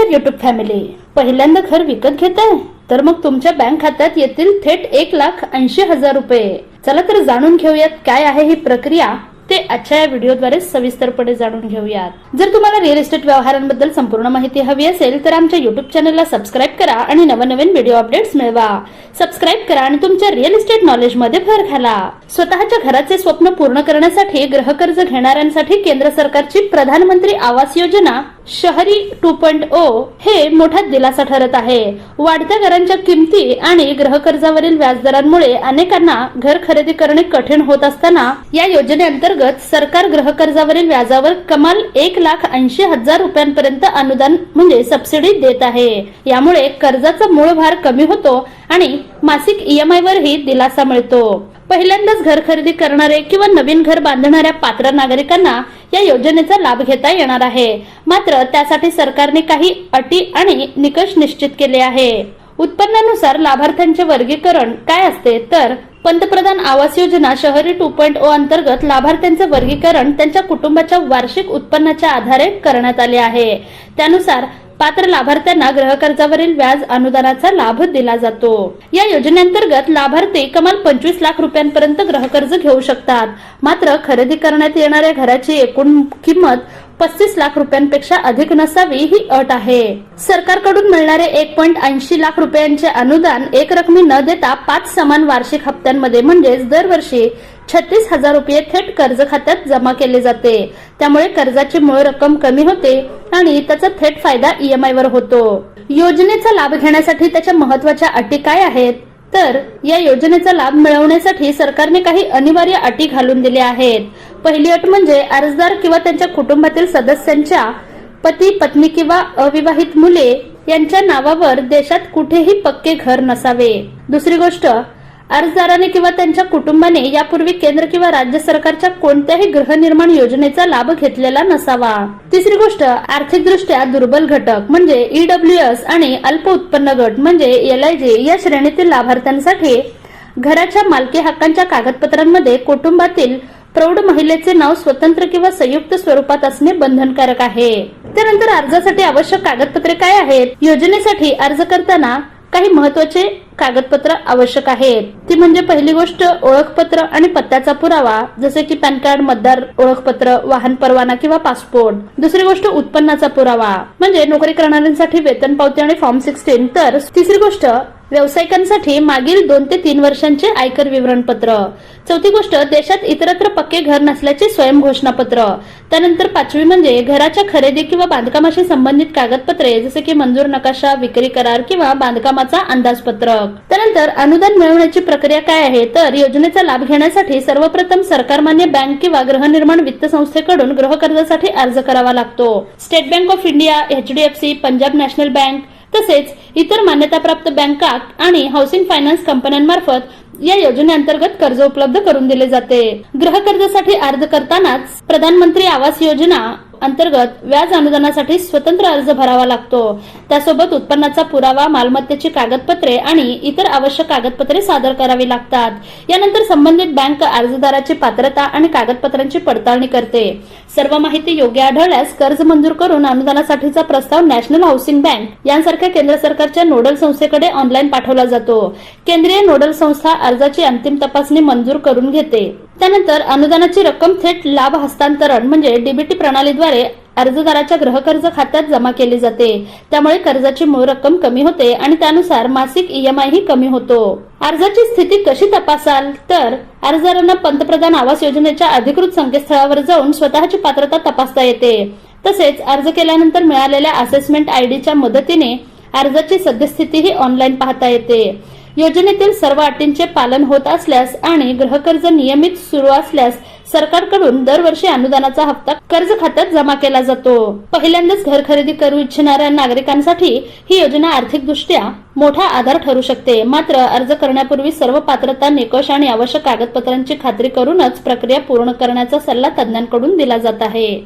नमस्कार YouTube family. पहिल्यांदा घर विकत घेताय तर मग तुमच्या बँक खात्यात येतील थेट 1,80,000 रुपये. चला तर जाणून घेऊयात काय आहे ही प्रक्रिया ते आजच्या या व्हिडिओद्वारे सविस्तरपणे जाणून घेऊयात. जर तुम्हाला रिअल इस्टेट व्यवहारांबद्दल संपूर्ण माहिती हवी असेल तर आमच्या युट्यूब चॅनलला सबस्क्राईब करा आणि नवनवीन व्हिडिओ अपडेट्स मिळवा. सबस्क्राईब करा आणि तुमच्या रिअल इस्टेट नॉलेज मध्ये भर घाला. स्वतःच्या घराचे स्वप्न पूर्ण करण्यासाठी गृहकर्ज घेणाऱ्यांसाठी केंद्र सरकारची प्रधानमंत्री आवास योजना शहरी 2.0 हे मोठा दिलासा ठरत आहे. वाढत्या घरांच्या किमती आणि गृहकर्जावरील व्याजदरांमुळे अनेकांना घर खरेदी करणे कठीण होत असताना या योजनेअंतर्गत सरकार गृहकर्जावरील व्याजावर कमाल 1,80,000 रुपयांपर्यंत अनुदान म्हणजे सबसिडी देत आहे. यामुळे कर्जाचा मूळ भार कमी होतो आणि मासिक EMI वरही दिलासा मिळतो. पहिल्यांदाच घर खरेदी करणारे किंवा नवीन घर बांधणाऱ्या पात्र नागरिकांना या योजनेचा लाभ घेता येणार आहे. मात्र त्यासाठी सरकारने काही अटी आणि निकष निश्चित केले आहे. उत्पन्नानुसार लाभार्थ्यांचे वर्गीकरण काय असते तर पंतप्रधान आवास योजना शहरी 2.0 अंतर्गत लाभार्थ्यांचे वर्गीकरण त्यांच्या कुटुंबाच्या वार्षिक उत्पन्नाच्या आधारे करण्यात आले आहे. त्यानुसार पात्र लाभार्थ्यांना गृहकर्जावरील व्याज अनुदानाचा लाभ दिला जातो. या योजनेअंतर्गत लाभार्थी कमाल 25 लाख रुपयांपर्यंत गृहकर्ज घेऊ शकतात. मात्र खरेदी करण्यात येणाऱ्या घराची एकूण किंमत 35 लाख रुपयांपेक्षा अधिक नसावी ही अट आहे. सरकारकडून मिळणारे 1.80 लाख रुपयांचे अनुदान एक रकमी न देता 5 समान वार्षिक हप्त्यांमध्ये म्हणजेच दरवर्षी 36,000 रुपये थेट कर्ज खात्यात जमा केले जाते. त्यामुळे कर्जाची मूळ रक्कम कमी होते आणि त्याचा थेट फायदा EMI वर होतो. योजनेचा लाभ घेण्यासाठी त्याच्या महत्वाच्या अटी काय आहेत तर या योजनेचा लाभ मिळवण्यासाठी सरकारने काही अनिवार्य अटी घालून दिल्या आहेत. पहिली अट म्हणजे अर्जदार किंवा त्यांच्या कुटुंबातील सदस्यांच्या पती पत्नी किंवा अविवाहित मुले यांच्या नावावर देशात कुठेही पक्के घर नसावे. दुसरी गोष्ट अर्जदाराने किंवा त्यांच्या कुटुंबाने यापूर्वी केंद्र किंवा राज्य सरकारच्या कोणत्याही गृहनिर्माण योजनेचा लाभ घेतलेला नसावा. तिसरी गोष्ट आर्थिकदृष्ट्या दुर्बल घटक म्हणजे EWS आणि अल्प उत्पन्न गट म्हणजे LIG या श्रेणीतील लाभार्थ्यांसाठी घराच्या मालकी हक्कांच्या कागदपत्रांमध्ये कुटुंबातील प्रौढ महिलेचे नाव स्वतंत्र किंवा संयुक्त स्वरूपात असणे बंधनकारक आहे. त्यानंतर अर्जासाठी आवश्यक कागदपत्रे काय आहेत. योजनेसाठी अर्ज करताना काही महत्वाचे कागदपत्र आवश्यक आहेत. ती म्हणजे पहिली गोष्ट ओळखपत्र आणि पत्त्याचा पुरावा जसे की पॅन कार्ड, मतदार ओळखपत्र, वाहन परवाना किंवा पासपोर्ट. दुसरी गोष्ट उत्पन्नाचा पुरावा म्हणजे नोकरी करणाऱ्यांसाठी वेतन पावती आणि फॉर्म 16. तर तिसरी गोष्ट व्यावसायिकांसाठी मागील 2 ते 3 वर्षांचे आयकर विवरणपत्र. चौथी गोष्ट देशात इतरत्र पक्के घर नसल्याचे स्वयंघोषणापत्र. त्यानंतर पाचवी म्हणजे घराच्या खरेदी किंवा बांधकामाशी संबंधित कागदपत्रे जसे की मंजूर नकाशा, विक्री करार किंवा बांधकामाचा अंदाजपत्रक. त्यानंतर अनुदान मिळवण्याची प्रक्रिया काय आहे तर योजनेचा लाभ घेण्यासाठी सर्वप्रथम सरकारमान्य बँक किंवा गृहनिर्माण वित्त संस्थेकडून गृहकर्जासाठी अर्ज करावा लागतो. State bank of India, HDFC, Punjab national bank तसेच इतर मान्यताप्राप्त बँका आणि हाऊसिंग फायनान्स कंपन्यांमार्फत या योजनेअंतर्गत कर्ज उपलब्ध करून दिले जाते. गृहकर्जासाठी अर्ज करतानाच प्रधानमंत्री आवास योजना अंतर्गत व्याज अनुदानासाठी स्वतंत्र अर्ज भरावा लागतो. त्यासोबत उत्पन्नाचा पुरावा, मालमत्तेची कागदपत्रे आणि इतर आवश्यक कागदपत्रे सादर करावी लागतात. यानंतर संबंधित बँक अर्जदाराची पात्रता आणि कागदपत्रांची पडताळणी करते. सर्व माहिती योग्य आढळल्यास कर्ज मंजूर करून अनुदानासाठीचा प्रस्ताव नॅशनल हाऊसिंग बँक यांसारख्या केंद्र सरकारच्या नोडल संस्थेकडे ऑनलाईन पाठवला जातो. केंद्रीय नोडल संस्था अर्जाची अंतिम तपासणी मंजूर करून घेते. त्यानंतर अनुदानाची रक्कम थेट लाभ हस्तांतरण म्हणजे DBT प्रणालीद्वारे अर्जदाराच्या गृहकर्ज खात्यात जमा केली जाते. त्यामुळे कर्जाची मूळ रक्कम कमी होते आणि त्यानुसार मासिक EMI ही कमी होतो. अर्जाची स्थिती कशी तपासाल तर अर्जदारांना पंतप्रधान आवास योजनेच्या अधिकृत संकेतस्थळावर जाऊन स्वतःची पात्रता तपासता येते. तसेच अर्ज केल्यानंतर मिळालेल्या असेसमेंट IDच्या मदतीने अर्जाची सद्यस्थितीही ऑनलाईन पाहता येते. योजनेतील सर्व अटींचे पालन होत असल्यास आणि गृहकर्ज नियमित सुरू असल्यास सरकारकडून दरवर्षी अनुदानाचा हप्ता कर्ज खात्यात जमा केला जातो. पहिल्यांदाच घर खरेदी करू इच्छिणाऱ्या नागरिकांसाठी ही योजना आर्थिकदृष्ट्या मोठा आधार ठरू शकते. मात्र अर्ज करण्यापूर्वी सर्व पात्रता, निकष आणि आवश्यक कागदपत्रांची खात्री करूनच प्रक्रिया पूर्ण करण्याचा सल्ला तज्ञांकडून दिला जात आहे.